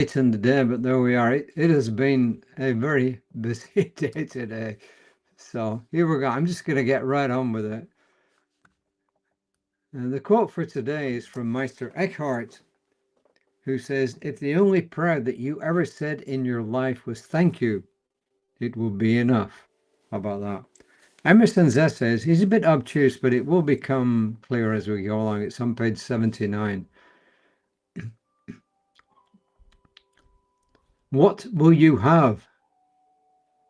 in the day, but there we are. It has been a very busy day today. So here we go. I'm just going to get right on with it. And the quote for today is from Meister Eckhart, who says, "If the only prayer that you ever said in your life was thank you, it will be enough." How about that? Emerson's essays, he's a bit obtuse, but it will become clear as we go along. It's on page 79. "What will you have?"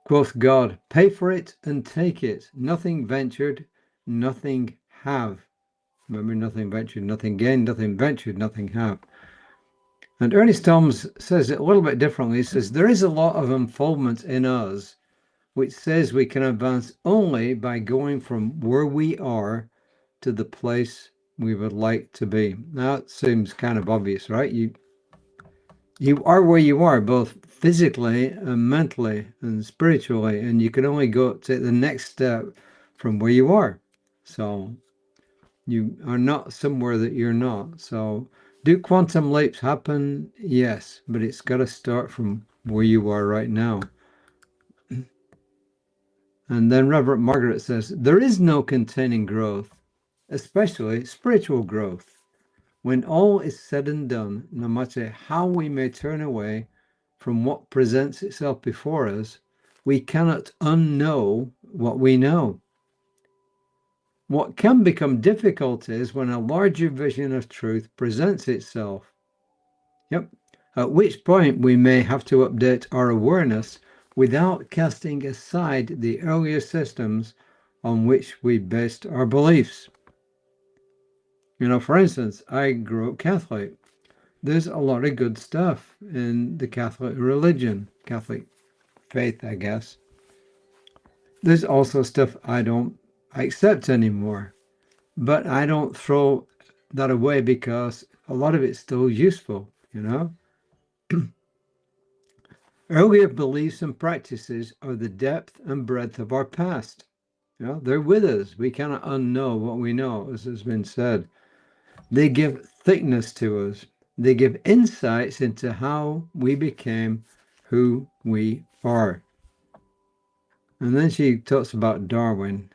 quoth God, "pay for it and take it. Nothing ventured, nothing have." Remember, nothing ventured, nothing gained, nothing ventured, nothing have. And Ernest Holmes says it a little bit differently. He says, there is a lot of unfoldment in us which says we can advance only by going from where we are to the place we would like to be. Now, it seems kind of obvious, right? You are where you are, both physically and mentally and spiritually, and you can only go to the next step from where you are. So you are not somewhere that you're not. So do quantum leaps happen? Yes, but it's got to start from where you are right now. And then Reverend Margaret says, there is no containing growth, especially spiritual growth. When all is said and done, no matter how we may turn away from what presents itself before us, we cannot unknow what we know. What can become difficult is when a larger vision of truth presents itself. At which point we may have to update our awareness without casting aside the earlier systems on which we based our beliefs. For instance, I grew up Catholic. There's a lot of good stuff in the Catholic religion, Catholic faith, I guess. There's also stuff I don't accept anymore, but I don't throw that away because a lot of it's still useful, Earlier beliefs and practices are the depth and breadth of our past. They're with us. We cannot unknow what we know, as has been said. They give thickness to us. They give insights into how we became who we are. And then she talks about Darwin.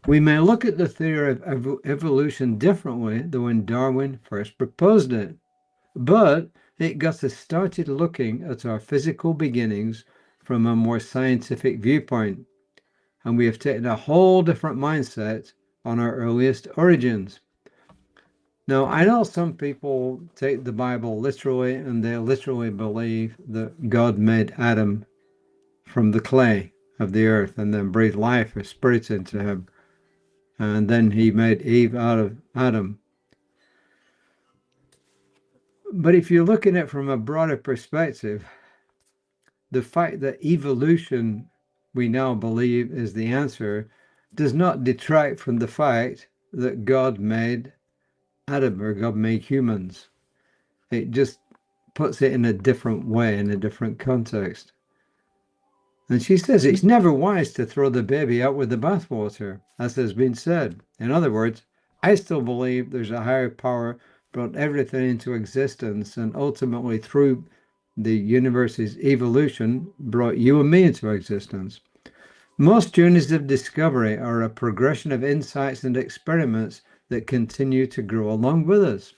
We may look at the theory of evolution differently than when Darwin first proposed it, but it got us started looking at our physical beginnings from a more scientific viewpoint, and we have taken a whole different mindset on our earliest origins. Now, I know some people take the Bible literally, and they literally believe that God made Adam from the clay of the earth and then breathed life or spirit into him, and then he made Eve out of Adam. But if you look at it from a broader perspective, the fact that evolution, we now believe, is the answer, does not detract from the fact that God made Adam, or God made humans. It just puts it in a different way, in a different context. And she says it's never wise to throw the baby out with the bathwater, as has been said. In other words, I still believe there's a higher power brought everything into existence, and ultimately through the universe's evolution brought you and me into existence. Most journeys of discovery are a progression of insights and experiments that continue to grow along with us.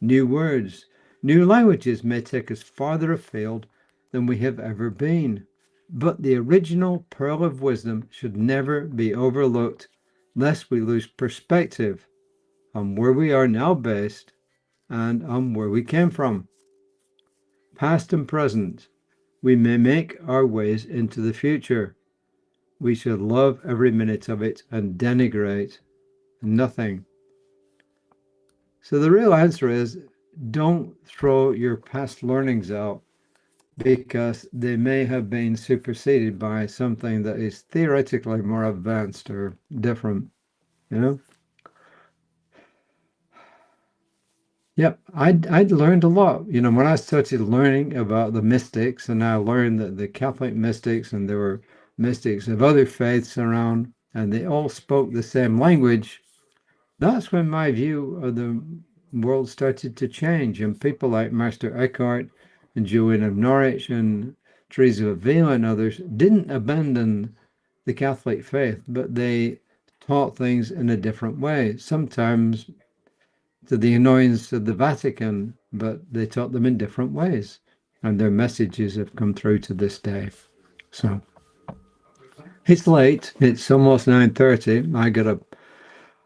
New words, new languages may take us farther afield than we have ever been, but the original pearl of wisdom should never be overlooked, lest we lose perspective on where we are now based and on where we came from. Past and present, we may make our ways into the future. We should love every minute of it and denigrate nothing. So the real answer is, don't throw your past learnings out because they may have been superseded by something that is theoretically more advanced or different, Yep, I'd learned a lot. When I started learning about the mystics, and I learned that the Catholic mystics and there were mystics of other faiths around, and they all spoke the same language, that's when my view of the world started to change. And people like Master Eckhart and Julian of Norwich and Teresa of Avila and others didn't abandon the Catholic faith, but they taught things in a different way, sometimes to the annoyance of the Vatican, but they taught them in different ways, and their messages have come through to this day. So it's late. It's almost 9:30.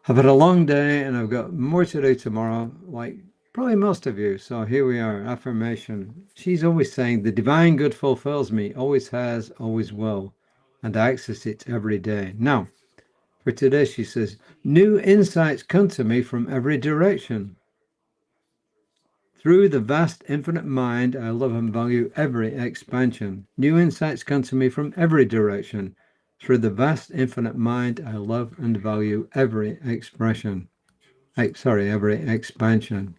I've had a long day, and I've got more to do tomorrow, like probably most of you. So here we are, affirmation. She's always saying, the divine good fulfills me, always has, always will, and I access it every day. Now, for today, she says, new insights come to me from every direction. Through the vast infinite mind, I love and value every expansion. New insights come to me from every direction. Through the vast infinite mind, I love and value every expression. Every expansion.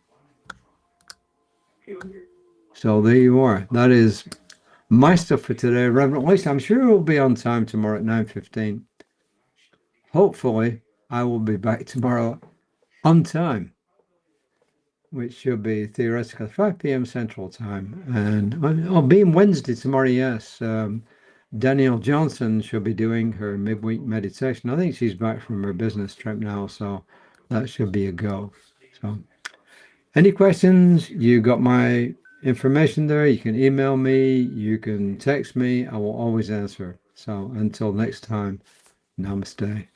So there you are. That is my stuff for today, Reverend Lisa. I'm sure we'll be on time tomorrow at 9:15. Hopefully, I will be back tomorrow on time, which should be theoretically 5 p.m. Central Time. And I'll be in Wednesday tomorrow, yes. Danielle Johnson should be doing her midweek meditation. I think she's back from her business trip now, so that should be a go. So any questions, you got my information there. You can email me, you can text me. I will always answer. So until next time, namaste.